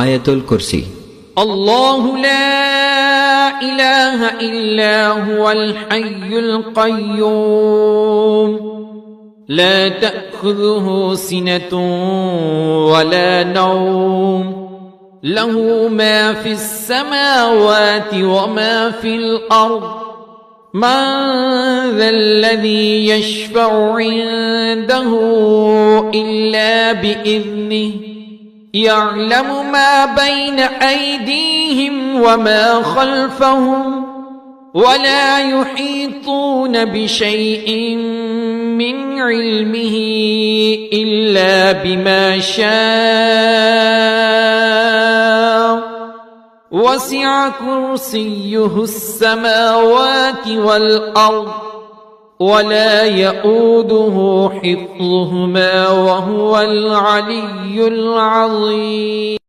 আয়াতুল কুরসি। আল্লাহু লা ইলাহা ইল্লা হুয়াল হাইয়ুল কাইয়্যুম লা তাখুযুহু সিনাতুন ওয়ালা নাওম লাহু মা ফিস সামাওয়াতি ওয়া মা ফিল আরদ মান যাল্লাযী ইয়াশফা'ু ইনদাহু ইল্লা বিইذনিহি يعلم ما بين أيديهم وما خلفهم ولا يحيطون بشيء من علمه إلا بما شاء وسع كرسيه السماوات والأرض ولا يؤوده حفظهما وهو العلي العظيم.